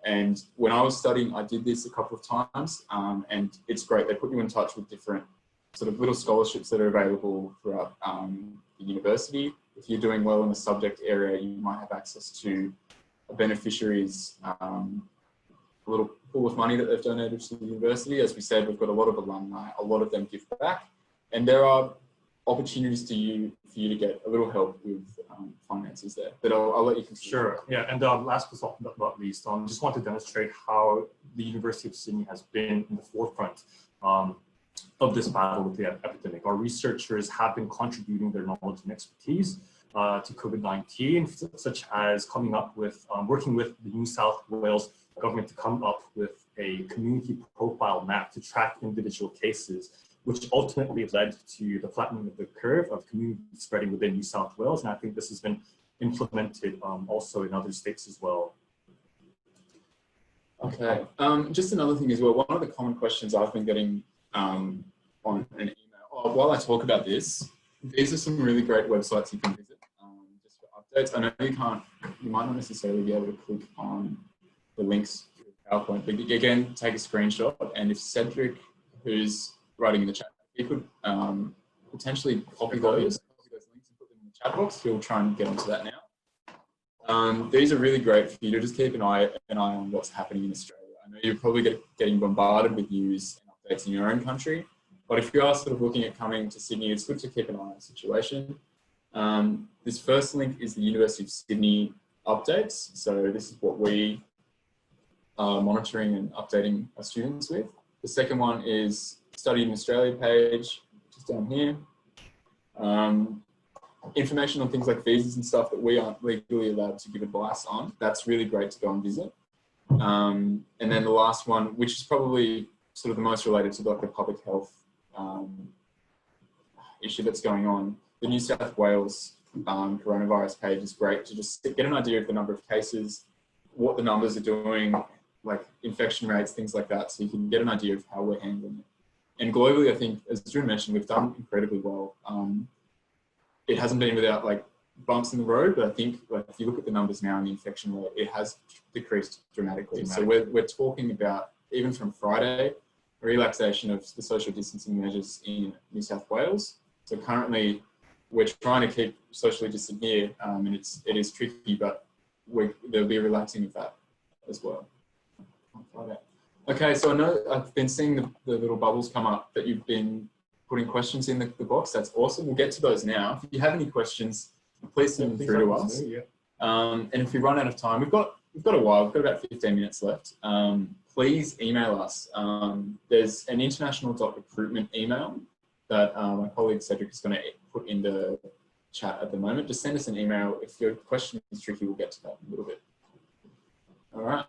And when I was studying, I did this a couple of times, and it's great. They put you in touch with different sort of little scholarships that are available throughout the university. If you're doing well in the subject area, you might have access to beneficiaries a little pool of money that they've donated to the university. As we said, we've got a lot of alumni, a lot of them give back, and there are opportunities for you to get a little help with finances there. But I'll let you continue. Sure. Yeah. And last but not least, just want to demonstrate how the University of Sydney has been in the forefront of this battle with the epidemic. Our researchers have been contributing their knowledge and expertise to COVID-19, such as coming up with, working with the New South Wales government to come up with a community profile map to track individual cases, which ultimately led to the flattening of the curve of community spreading within New South Wales. And I think this has been implemented also in other states as well. Okay, just another thing as well, one of the common questions I've been getting on an email, while I talk about this, these are some really great websites you can visit just for updates. I know you might not necessarily be able to click on the links to PowerPoint, but again, take a screenshot, and if Cedric, who's writing in the chat, he could potentially copy those links and put them in the chat box. He'll try and get onto that now. These are really great for you to just keep an eye on what's happening in Australia. I know you're probably getting bombarded with news and updates in your own country, but if you are sort of looking at coming to Sydney, it's good to keep an eye on the situation. This first link is the University of Sydney updates. So this is what we are monitoring and updating our students with. The second one is Study in Australia page, which is down here. Information on things like visas and stuff that we aren't legally allowed to give advice on. That's really great to go and visit. And then the last one, which is probably sort of the most related to like the public health issue that's going on. The New South Wales coronavirus page is great to just get an idea of the number of cases, what the numbers are doing, like infection rates, things like that, so you can get an idea of how we're handling it. And globally, I think, as Drew mentioned, we've done incredibly well. It hasn't been without like bumps in the road, but I think like if you look at the numbers now and the infection rate, it has decreased dramatically. So we're talking about, even from Friday, a relaxation of the social distancing measures in New South Wales. So currently, we're trying to keep socially distant here, and it is tricky, but they'll be relaxing with that as well. Okay, so I know I've been seeing the little bubbles come up that you've been putting questions in the box. That's awesome. We'll get to those now. If you have any questions, please send them through to us. And if we run out of time, we've got a while. We've got about 15 minutes left. Please email us. There's an international.recruitment email that my colleague Cedric is going to put in the chat at the moment. Just send us an email. If your question is tricky, we'll get to that in a little bit. All right.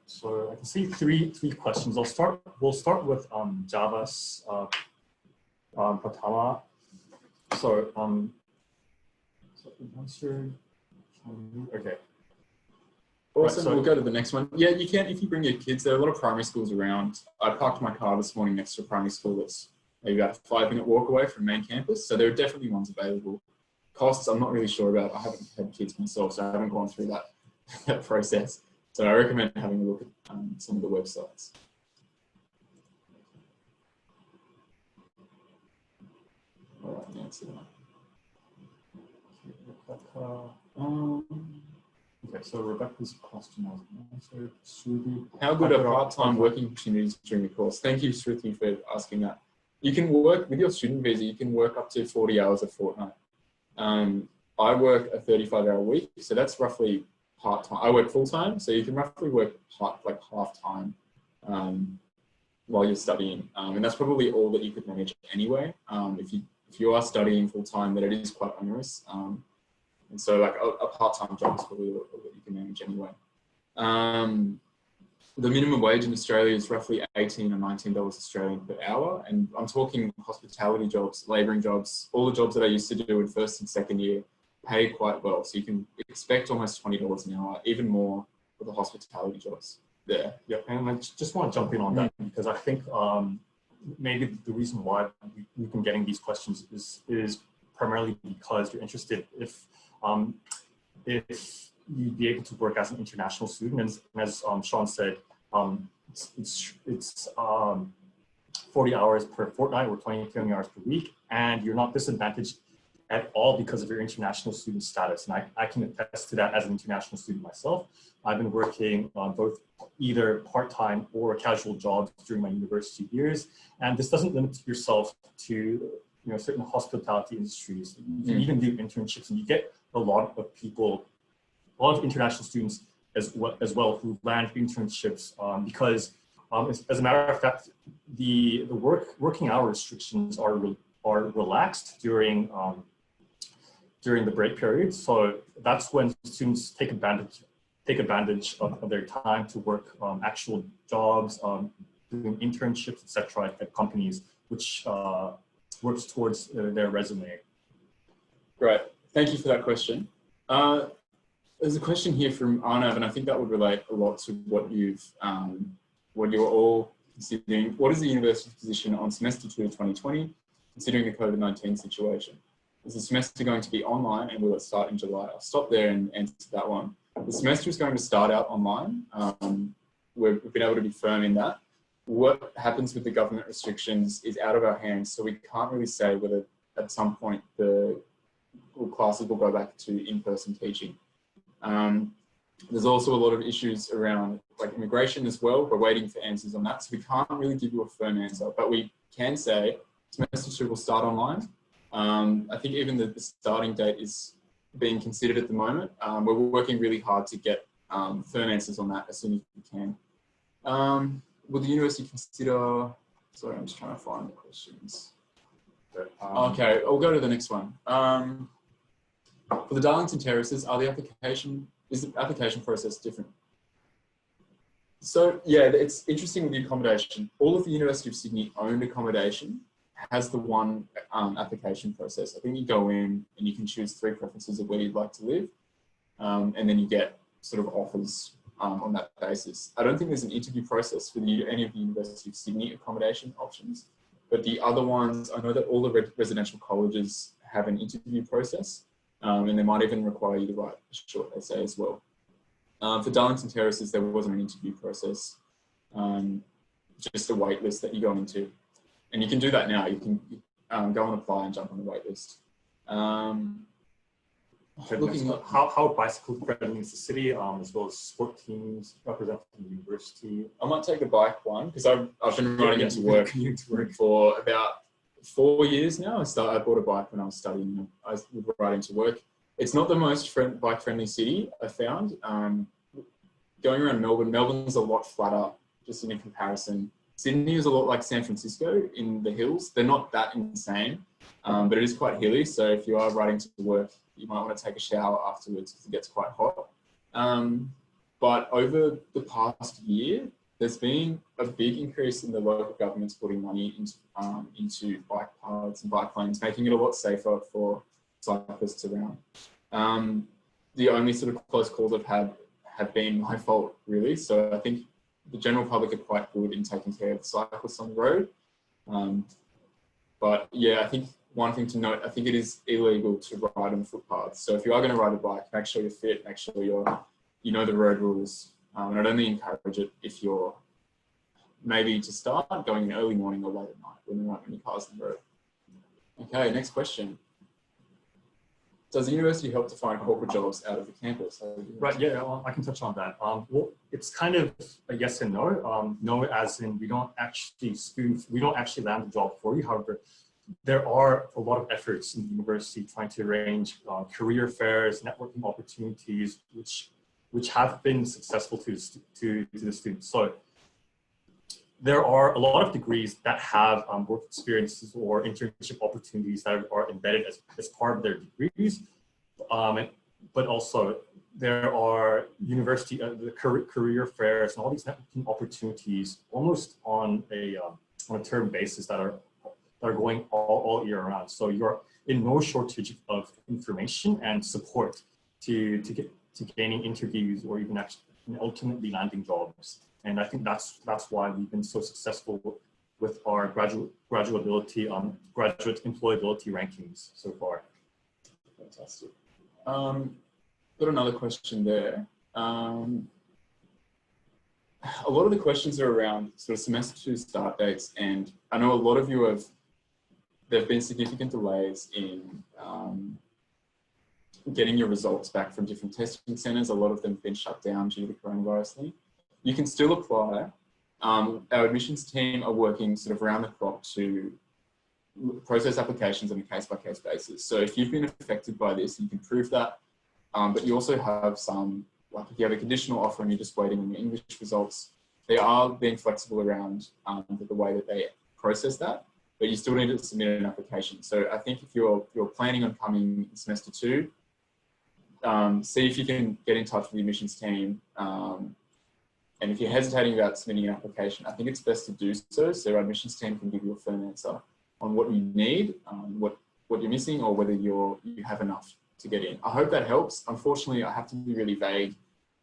So I can see three questions. We'll start with Java's Pratama. So okay. Awesome. Right, so we'll go to the next one. Yeah, you can if you bring your kids. There are a lot of primary schools around. I parked my car this morning next to a primary school that's maybe about a 5-minute walk away from main campus. So there are definitely ones available. Costs, I'm not really sure about. I haven't had kids myself, so I haven't gone through that process. So I recommend having a look at some of the websites. All right, now it's okay, so Rebecca's question was answered. Shruti, how good are part-time working opportunities during the course? Thank you, Shruti, for asking that. You can work with your student visa. You can work up to 40 hours a fortnight. I work a 35-hour week, so that's roughly part-time. I work full-time, so you can roughly work half-time while you're studying, and that's probably all that you could manage anyway. If you are studying full-time, then it is quite onerous, and so like a part-time job is probably all that you can manage anyway. The minimum wage in Australia is roughly $18 or $19 Australian per hour, and I'm talking hospitality jobs, labouring jobs, all the jobs that I used to do in first and second year pay quite well. So you can expect almost $20 an hour, even more for the hospitality jobs there. Yeah, and I just want to jump in on that because I think maybe the reason why we've been getting these questions is primarily because you're interested if you'd be able to work as an international student, and as Sean said, it's 40 hours per fortnight or 20 hours per week, and you're not disadvantaged at all because of your international student status. And I can attest to that as an international student myself. I've been working on both either part-time or casual jobs during my university years. And this doesn't limit yourself to certain hospitality industries. You can even do internships, and you get a lot of people, a lot of international students as well who land internships because as a matter of fact, the working hour restrictions are relaxed during the break period. So that's when students take advantage of their time to work actual jobs, doing internships, etc. at companies, which works towards their resume. Great, thank you for that question. There's a question here from Arnav, and I think that would relate a lot to what you're all considering. What is the university's position on semester 2 2020, considering the COVID-19 situation? Is the semester going to be online, and will it start in July? I'll stop there and answer that one. The semester is going to start out online. We've been able to be firm in that. What happens with the government restrictions is out of our hands, so we can't really say whether at some point the classes will go back to in-person teaching. There's also a lot of issues around like immigration as well. We're waiting for answers on that, so we can't really give you a firm answer, but we can say semester 2 will start online. I think even the starting date is being considered at the moment. We're working really hard to get firm answers on that as soon as we can. Will the university consider, sorry, I'm just trying to find the questions. Okay, I'll go to the next one. For the Darlington Terraces, is the application process different? So yeah, it's interesting with the accommodation. All of the University of Sydney owned accommodation has the one application process. I think you go in and you can choose 3 preferences of where you'd like to live, and then you get sort of offers on that basis. I don't think there's an interview process for any of the University of Sydney accommodation options, but the other ones, I know that all the residential colleges have an interview process, and they might even require you to write a short essay as well. For Darlington Terraces, there wasn't an interview process, just a wait list that you go into. And you can do that now. You can go and apply and jump on the wait list. Looking at how bicycle friendly is the city, as well as sport teams representing the university. I might take the bike one because I've been riding into work for about 4 years now. I bought a bike when I was studying. I would ride into work. It's not the most bike-friendly city, I found. Going around Melbourne's a lot flatter, just in a comparison. Sydney is a lot like San Francisco in the hills. They're not that insane, but it is quite hilly. So if you are riding to work, you might want to take a shower afterwards because it gets quite hot. But over the past year, there's been a big increase in the local governments putting money into bike paths and bike lanes, making it a lot safer for cyclists around. The only sort of close calls I've had have been my fault, really. So I think the general public are quite good in taking care of the cyclists on the road. But yeah, I think one thing to note, I think it is illegal to ride on footpaths. So if you are going to ride a bike, make sure you're fit, make sure you know the road rules. And I'd only encourage it if you're maybe to start going in early morning or late at night when there aren't many cars on the road. Okay, next question. Does the university help to find corporate jobs out of the campus? Right, yeah, I can touch on that. Well, it's kind of a yes and no. No, as in we don't actually land the job for you. However, there are a lot of efforts in the university trying to arrange career fairs, networking opportunities, which have been successful to the students. So there are a lot of degrees that have work experiences or internship opportunities that are embedded as part of their degrees. But also there are university, the career fairs and all these networking opportunities almost on a term basis that are going all year round. So you're in no shortage of information and support to gaining interviews or even actually ultimately landing jobs. And I think that's why we've been so successful with our graduate employability rankings so far. Fantastic. Got another question there. A lot of the questions are around sort of semester 2 start dates, and I know a lot of you have there have been significant delays in getting your results back from different testing centres. A lot of them have been shut down due to the coronavirus thing. You can still apply. Our admissions team are working sort of around the clock to process applications on a case-by-case basis. So if you've been affected by this, you can prove that. But you also have some, like if you have a conditional offer and you're just waiting on your English results, they are being flexible around the way that they process that, but you still need to submit an application. So I think if you're planning on coming in semester 2, see if you can get in touch with the admissions team. And if you're hesitating about submitting an application, I think it's best to do so, so our admissions team can give you a firm answer on what you need, what you're missing, or whether you have enough to get in. I hope that helps. Unfortunately, I have to be really vague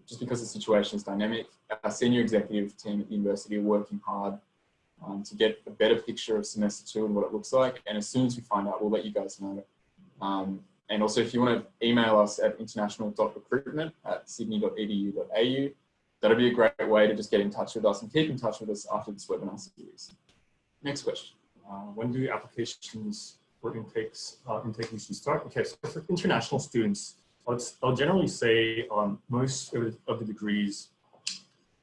just because the situation is dynamic. Our senior executive team at the university are working hard to get a better picture of semester 2 and what it looks like. And as soon as we find out, we'll let you guys know. And also, if you want to email us at international.recruitment@sydney.edu.au, that'll be a great way to just get in touch with us and keep in touch with us after this webinar series. Next question. When do applications for intake usually start? Okay, so for international students, I'll generally say most of the degrees,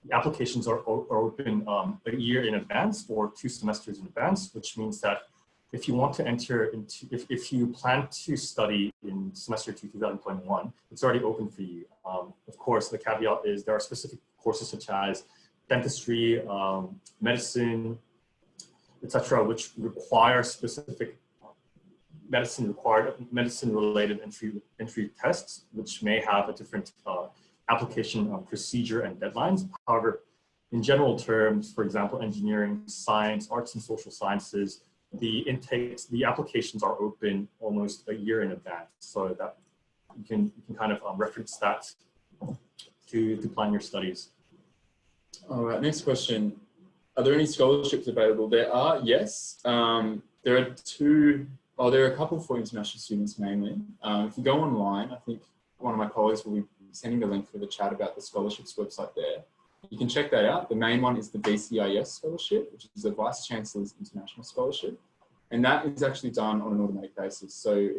the applications are open a year in advance or 2 semesters in advance, which means that if you want to enter into, if you plan to study in semester 2, 2021, it's already open for you. Of course, the caveat is there are specific courses such as dentistry, medicine, etc., which require specific medicine-related entry tests, which may have a different application procedure and deadlines. However, in general terms, for example, engineering, science, arts and social sciences, the applications are open almost a year in advance, so that you can kind of reference that to plan your studies. All right, next question. Are there any scholarships available? There are, yes. There are there are a couple for international students mainly. If you go online, I think one of my colleagues will be sending the link through the chat about the scholarships website there. You can check that out. The main one is the BCIS scholarship, which is the Vice Chancellor's International Scholarship. And that is actually done on an automatic basis. So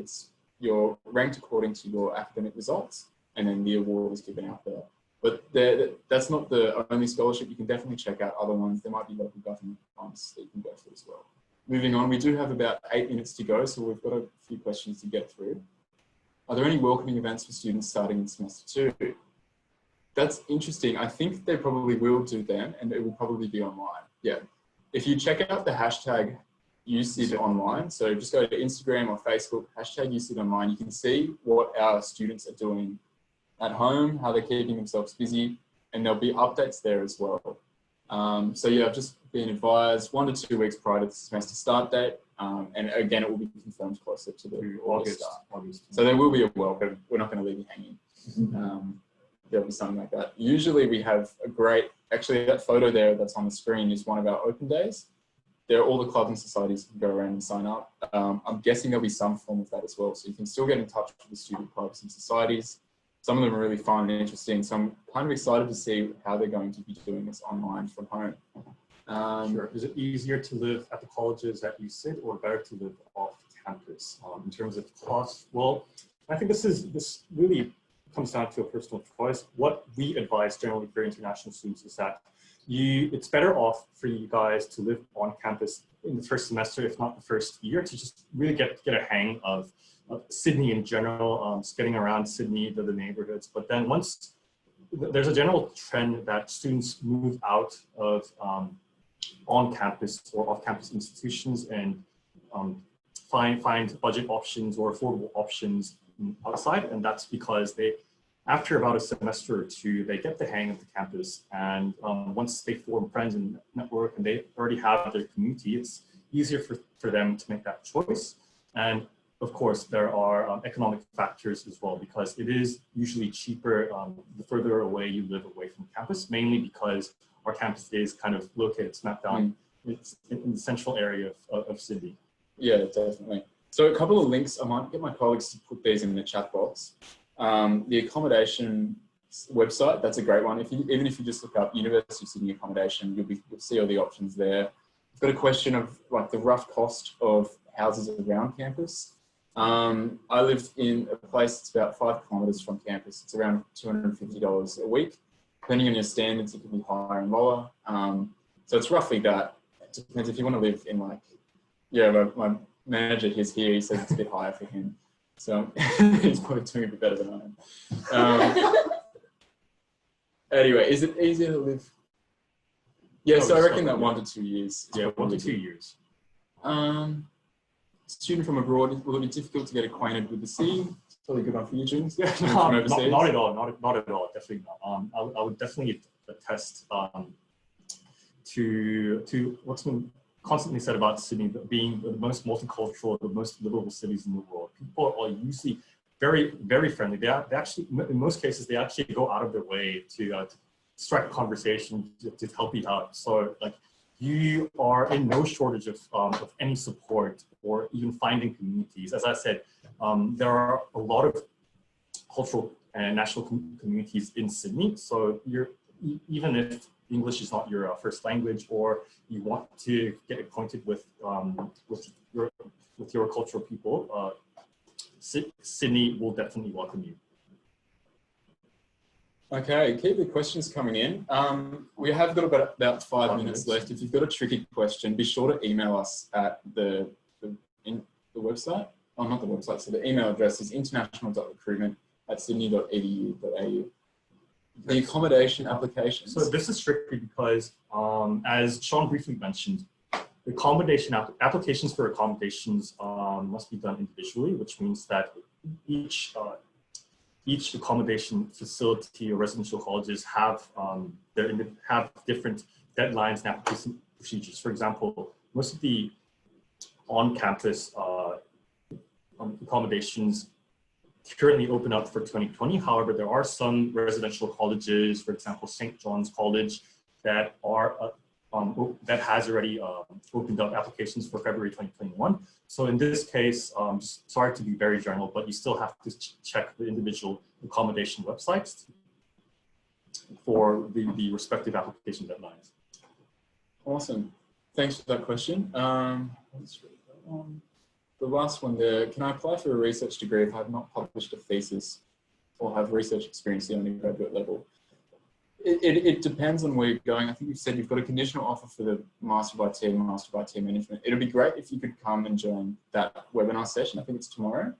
you're ranked according to your academic results, and then the award is given out there. But that's not the only scholarship. You can definitely check out other ones. There might be local government funds that you can go through as well. Moving on, we do have about 8 minutes to go, so we've got a few questions to get through. Are there any welcoming events for students starting in semester 2? That's interesting. I think they probably will do them, and it will probably be online. Yeah. If you check out the hashtag USyd online, so just go to Instagram or Facebook, hashtag USyd online, you can see what our students are doing at home, how they're keeping themselves busy, and there'll be updates there as well. So yeah, I've just been advised 1 to 2 weeks prior to the semester start date, and again, it will be confirmed closer to the August start. So there will be a welcome. We're not going to leave you hanging. There'll be something like that. Usually we have actually that photo there that's on the screen is one of our open days. There are all the clubs and societies can go around and sign up. I'm guessing there'll be some form of that as well. So you can still get in touch with the student clubs and societies. Some of them are really fun and interesting. So I'm kind of excited to see how they're going to be doing this online from home. Sure. Is it easier to live at the colleges at USyd or better to live off campus in terms of cost? Well, I think this really comes down to a personal choice. What we advise generally for international students is that it's better off for you guys to live on campus in the first semester, if not the first year, to just really get a hang of Sydney in general, just getting around Sydney, the neighborhoods. But then once there's a general trend that students move out of on-campus or off-campus institutions and find budget options or affordable options outside, and that's because after about a semester or 2, they get the hang of the campus, and once they form friends and network and they already have their community, it's easier for them to make that choice. And of course, there are economic factors as well, because it is usually cheaper the further away you live away from campus, mainly because our campus is kind of located smack down it's in the central area of Sydney. Yeah, definitely. So a couple of links, I might get my colleagues to put these in the chat box. The accommodation website, that's a great one. Even if you just look up University of Sydney accommodation, you'll see all the options there. I've got a question of like the rough cost of houses around campus. I lived in a place that's about 5 kilometres from campus. It's around $250 a week. Depending on your standards, it can be higher and lower. So it's roughly that. It depends if you want to live in like, yeah, my manager, he's here, he says it's a bit higher for him. So he's probably doing a bit better than I am. Anyway, is it easier to live? Yeah, so I reckon that 1 to 2 years. Yeah, 1 to 2 years. Student from abroad, will it be difficult to get acquainted with the city? It's probably a good one for you, James. Yeah, not at all, not at all, definitely not. I would definitely attest to what's been constantly said about Sydney being the most multicultural, the most livable cities in the world. People are usually very, very friendly. They actually, in most cases, they actually go out of their way to strike a conversation to help you out. So like, you are in no shortage of any support or even finding communities. As I said, there are a lot of cultural and national communities in Sydney. So even if English is not your first language, or you want to get acquainted with your cultural people, Sydney will definitely welcome you. Okay, keep the questions coming in. We have got about 5 minutes left. If you've got a tricky question, be sure to email us at the website. Oh, not the website. So the email address is international.recruitment@sydney.edu.au. The accommodation applications. So this is tricky because, as Sean briefly mentioned, the applications for accommodations must be done individually, which means that each accommodation facility or residential colleges have different deadlines and application procedures. For example, most of the on-campus accommodations currently open up for 2020. However, there are some residential colleges, for example, St. John's College, that has already opened up applications for February 2021. So in this case, just sorry to be very general, but you still have to check the individual accommodation websites for the respective application deadlines. Awesome. Thanks for that question. Let's read that one. The last one there, can I apply for a research degree if I have not published a thesis or have research experience at the undergraduate level? It depends on where you're going. I think you've said you've got a conditional offer for the Master of IT and Master of IT Management. It'd be great if you could come and join that webinar session. I think it's tomorrow.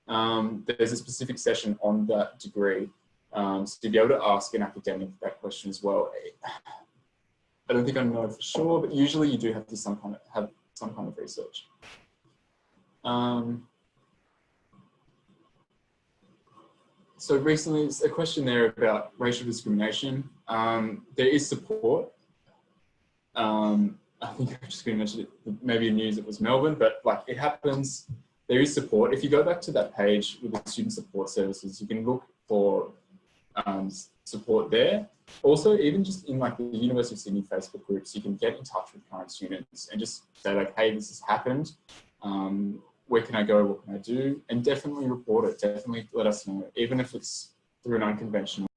There's a specific session on that degree. So you'll be able to ask an academic that question as well. I don't think I know for sure, but usually you do have to have some kind of research. So recently, it's a question there about racial discrimination. There is support. I think I just going to mention it, maybe in news it was Melbourne, but like it happens, there is support. If you go back to that page with the student support services, you can look for support there. Also, even just in like the University of Sydney Facebook groups, you can get in touch with current students and just say like, hey, this has happened. Where can I go? What can I do? And definitely report it. Definitely let us know, even if it's through an unconventional